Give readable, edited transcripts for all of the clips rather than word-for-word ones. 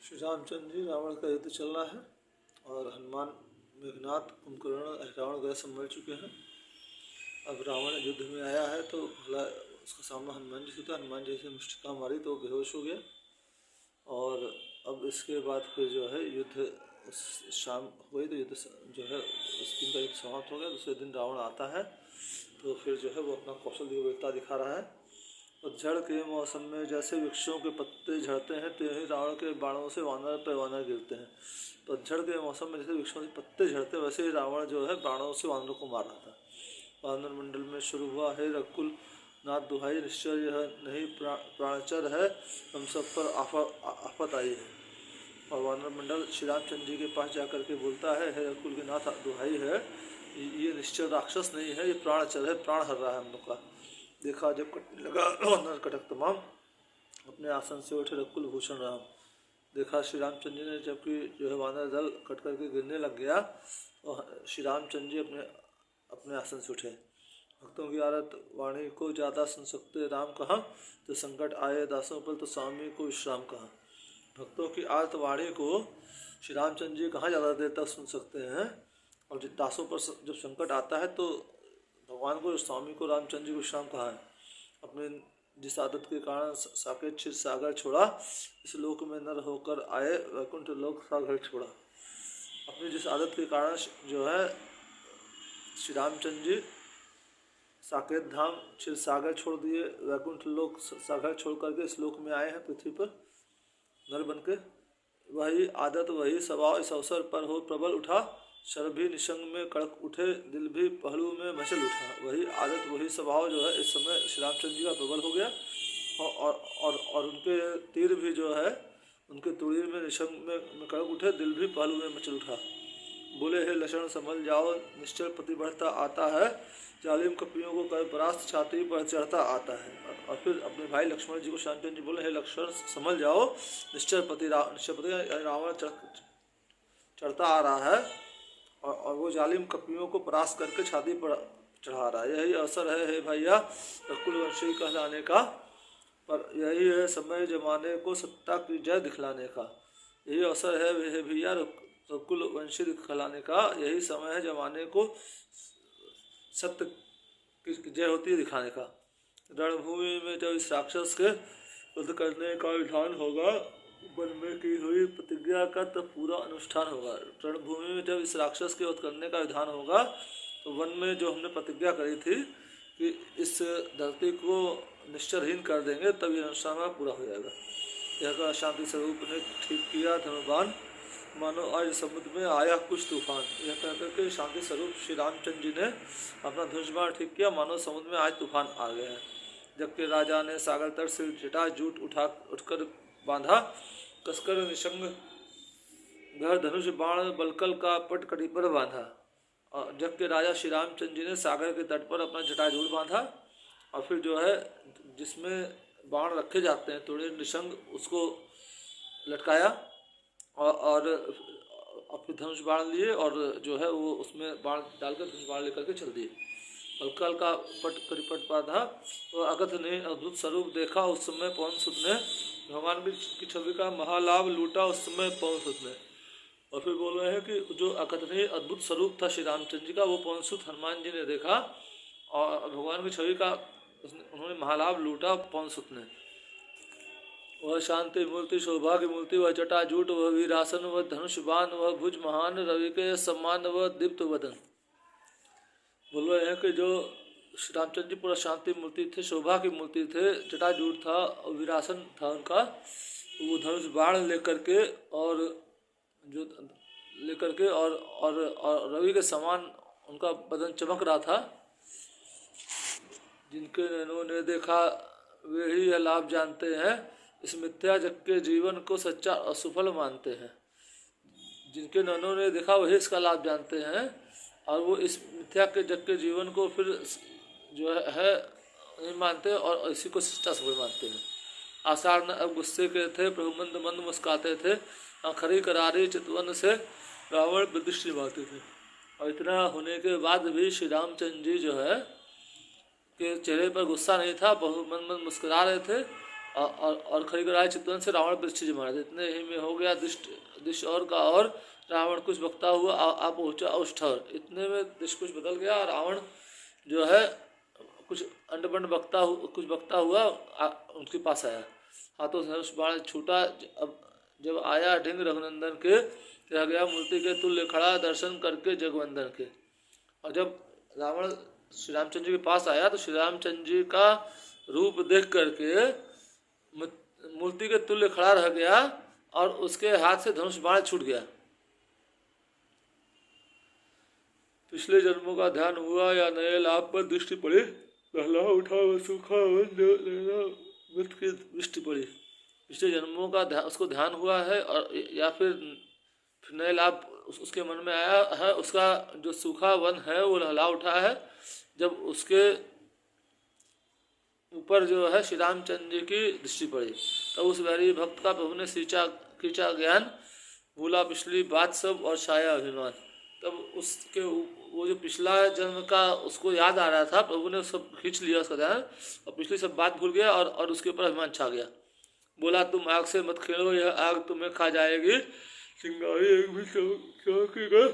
श्री रामचंद्र जी रावण का युद्ध चल रहा है और हनुमान मेघनाथ कुंभकर्ण रावण ग्रह से मर चुके हैं। अब रावण युद्ध में आया है तो भला उसका सामना हनुमान जी से था। हनुमान जी से मुष्टिका मारी तो बेहोश हो गया और अब इसके बाद फिर जो है युद्ध उस शाम हुई तो युद्ध जो है उस दिन का युद्ध समाप्त हो गया। दूसरे दिन रावण आता है तो फिर जो है वो अपना कौशल वीरता दिखा रहा है। पतझड़ के मौसम में जैसे वृक्षों के पत्ते झड़ते हैं तो ही रावण के बाणों से वानर पर वानर गिरते हैं। पतझड़ के मौसम में जैसे वृक्षों के पत्ते झड़ते हैं वैसे ही रावण जो है बाणों से वानरों को मार रहा था। वानर मंडल में शुरू हुआ है रकुल नाथ दुहाई, निश्चय यह नहीं प्राणचर है, हम सब पर आफत आई है। और वानर मंडल श्री रामचंद्र जी के पास जाकर के बोलता है, रकुल के नाथ दुहाई है, ये निश्चय राक्षस नहीं है, ये प्राणचर है, प्राण हर रहा है हम लोग का। देखा जब कटने लगा वानर कटक तमाम, अपने आसन से उठे रकुल भूषण राम। देखा श्री रामचंद्र जी ने जबकि जो है वानर दल कट करके गिरने लग गया और श्री रामचंद्र जी अपने आसन से उठे। भक्तों की आरत वाणी को ज़्यादा सुन सकते राम कहाँ, तो संकट आए दासों पर तो स्वामी को विश्राम कहाँ। भक्तों की आरत वाणी को श्री रामचंद्र जी कहाँ ज़्यादा देर तक सुन सकते हैं, और जिन दासों पर जब संकट आता है तो भगवान को स्वामी को रामचंद्र जी को विश्राम कहाँ है। अपने जिस आदत के कारण साकेत क्षीर सागर छोड़ा, इस लोक में नर होकर आए वैकुंठ लोक सागर छोड़ा। अपनी जिस आदत के कारण जो है श्री रामचंद्र जी साकेत धाम क्षीर सागर छोड़ दिए, वैकुंठ लोक सागर छोड़ करके इस लोक में आए हैं पृथ्वी पर नर बन के। वही आदत वही स्वभाव इस अवसर पर हो प्रबल उठा, शर भी निशंग में कड़क उठे, दिल भी पहलू में मचल उठा। वही आदत वही स्वभाव जो है इस समय श्री रामचंद्र जी का प्रबल हो गया और उनके तीर भी जो है उनके तुड़ीर में निशंग में कड़क उठे, दिल भी पहलू में मचल उठा। बोले हे लक्षण संभल जाओ, निश्चल प्रति बढ़ता आता है, जालिम कपियों को कर परास्त छाती पर चढ़ता आता है। और फिर अपने भाई लक्ष्मण जी को श्रीरामचंद्र जी बोले, हे लक्षण संभल जाओ, निश्चल प्रति रावण चढ़ता आ रहा है और वो जालिम कपियों को परास्त करके छाती पर चढ़ा रहा है। यही अवसर है भैया रकुल वंशी कहलाने का, पर यही है समय जमाने को सत्ता की जय दिखलाने का। यही अवसर है भैया रकुल वंशी दिखलाने का, यही समय है जमाने को सत्य की जय होती है दिखाने का। रणभूमि में जब इस राक्षस के युद्ध करने का विधान होगा, वन में की हुई प्रतिज्ञा का तब पूरा अनुष्ठान होगा। रणभूमि में जब इस राक्षस के वध करने का विधान होगा तो वन में जो हमने प्रतिज्ञा करी थी कि इस धरती को निश्चरहीन कर देंगे, तब ये अनुष्ठान पूरा हो जाएगा। यह शांति स्वरूप ने ठीक किया धनुर्बाण, मानो आज समुद्र में आया कुछ तूफान। यह कहकर के शांति स्वरूप श्री रामचंद्र जी ने अपना धनुष्बाण ठीक किया, मानो समुद्र में आज तूफान आ गया है। जबकि राजा ने सागर तट से जटा जूट उठकर बांधा, कसकर निशंग घर धनुष बाण बलकल का पट कटी पर बांधा। और जबकि राजा श्री रामचंद्र जी ने सागर के तट पर अपना जटाजूट बांधा और फिर जो है जिसमें बाण रखे जाते हैं थोड़े निशंग, उसको लटकाया और फिर धनुष बाण लिए और जो है वो उसमें बाण डालकर धनुष बाण लेकर के चल दिए। बलकल का पट करीपट बांधा और अगध ने अद्भुत स्वरूप देखा, उस समय पवन सुत ने भगवान की छवि का महालाभ लूटा, उस समय पवन सुत ने। और फिर बोल रहे हैं कि जो अकथनीय अद्भुत स्वरूप था श्री रामचंद्र जी का, वो पवन सुत हनुमान जी ने देखा और भगवान की छवि का उन्होंने महालाभ लूटा पवन सुत ने। वह शांति मूर्ति शोभा की मूर्ति, वह जटाजूट, वह वीरासन, वह धनुष बाण, वह भुज महान, रवि के सम्मान, वह दीप्त वदन। बोल रहे हैं कि जो श्री रामचंद्र जी पूरा शांति मूर्ति थे, शोभा की मूर्ति थे, जटाजूट था और वीरासन था उनका, वो धनुष बाण लेकर के और और रवि के समान उनका बदन चमक रहा था। जिनके नैनों ने देखा वे ही यह लाभ जानते हैं, इस मिथ्या जग के जीवन को सच्चा असफल मानते हैं। जिनके नैनों ने देखा वही इसका लाभ जानते हैं और वो इस मिथ्या के जग के जीवन को फिर जो है नहीं मानते और इसी को सच्चा सफल मानते हैं। आषाढ़ न अब गुस्से के थे, प्रभु मंद मंद मुस्काते थे, खरी करारी चितवन से रावण विदृष्टि मारते थे। और इतना होने के बाद भी श्री रामचंद्र जी जो है के चेहरे पर गुस्सा नहीं था, बहुत मंद मंद मुस्कुरा रहे थे और खड़ी कराए चितवन से रावण पृष्ठ महाराज। इतने ही में हो गया दिश और का और रावण कुछ बकता हुआ आ पहुँचा उस ठौर। इतने में दिश कुछ बदल गया और रावण जो है कुछ अंडबंड कुछ बकता हुआ उनके पास आया। हाथों से धनुष बाण छूटा। अब जब आया ढिंग रघुनंदन के, रह गया मूर्ति के तुल्य खड़ा दर्शन करके जगवंदन के। और जब रावण श्री रामचंद्र जी के पास आया तो श्री रामचंद्र जी का रूप देख करके मूर्ति के तुल्य खड़ा रह गया और उसके हाथ से धनुष बाण छूट गया। पिछले जन्मों का ध्यान हुआ या नए लाभ पर दृष्टि पड़ी, पहला उठा व सूखा मृत की दृष्टि पड़ी। पिछले जन्मों का उसको ध्यान हुआ है और या फिर नए लाभ उसके मन में आया है। उसका जो सूखा वन है वो लहला उठा है। जब उसके ऊपर जो है श्री रामचंद्र जी की दृष्टि पड़ी तब उस वैरी भक्त का प्रभु ने खींचा ज्ञान, भूला पिछली बात सब और छाया अभिमान। तब उसके वो जो पिछला जन्म का उसको याद आ रहा था, प्रभु ने सब खींच लिया उसका ध्यान और पिछली सब बात भूल गया और उसके ऊपर अभिमान छा गया। बोला तुम आग से मत खेलो, यह आग तुम्हें खा जाएगी, चिंगारी एक भी चमकेगा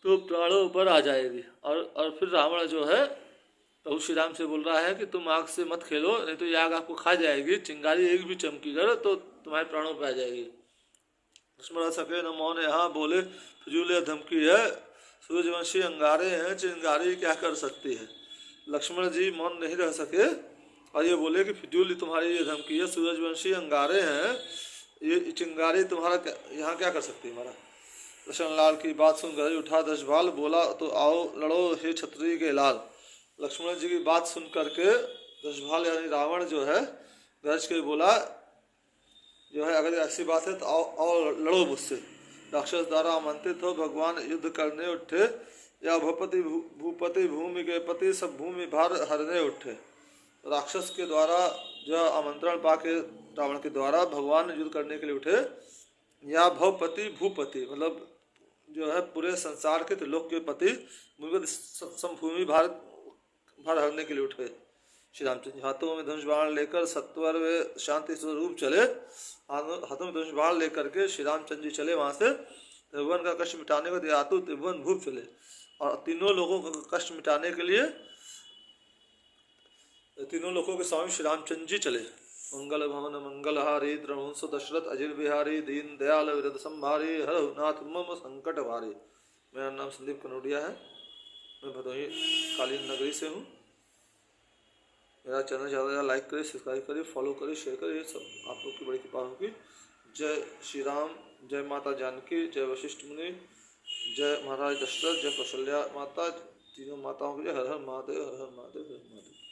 तो प्राणों पर आ जाएगी। और फिर रावण जो है प्रभु श्री राम से बोल रहा है कि तुम आग से मत खेलो, नहीं तो ये आग आपको खा जाएगी, चिंगारी एक भी चमकीगर तो तुम्हारे प्राणों पर आ जाएगी। लक्ष्मण सके न मौन यहाँ बोले, फिजूल धमकी है, सूर्यवंशी अंगारे हैं, चिंगारी क्या कर सकती है। लक्ष्मण जी मौन नहीं रह सके और ये बोले कि फिजूल तुम्हारी ये धमकी है, सूरजवंशी अंगारे हैं, ये चिंगारी तुम्हारा यहाँ क्या कर सकती है हमारा। लक्ष्मण लाल की बात सुन गरज उठा दशभाल, बोला तो आओ लड़ो हे छत्री के लाल। लक्ष्मण जी की बात सुन करके दशभाल यानी रावण जो है गरज के बोला जो है अगर ऐसी बात है तो आओ लड़ो मुझसे। राक्षस द्वारा आमंत्रित हो भगवान युद्ध करने उठे, या भूपति भूमि के पति सब भूमि भार हरने उठे। राक्षस के द्वारा जो आमंत्रण पाके रावण के द्वारा भगवान युद्ध करने के लिए उठे, या भवपति भूपति मतलब जो है पूरे संसार के त्रिलोक के पति भूमि भार हरने के लिए उठे। श्री रामचंद्र हाथों में धनुष बाण लेकर सत्वर वे शांति स्वरूप चले। हाथों में धनुष बाण लेकर के श्री रामचंद्र जी चले वहाँ से त्रिभुवन का कष्ट मिटाने को दियातु त्रिभुवन भूप चले। और तीनों लोगों का कष्ट मिटाने के लिए तीनों लोगों के स्वामी श्री रामचंद्र जी चले। मंगल भवन मंगलहारी द्रवंश दशरथ अजिर बिहारी दीन दयाल विरद संभारी हर नाथ मम संकट भारी। मेरा नाम संदीप कनौडिया है, मैं भदोही कालीन नगरी से हूँ। मेरा चैनल ज़्यादा से ज़्यादा लाइक करें, सब्सक्राइब करें, फॉलो करें, शेयर करें, ये सब आप लोग की बड़ी कृपा होगी। जय श्री राम, जय माता जानकी, जय वशिष्ठ मुनि, जय महाराज दशरथ, जय कौशल्या माता, तीनों माताओं की जय। हर हर महादेव, हर हर महादेव, हर हर महादेव।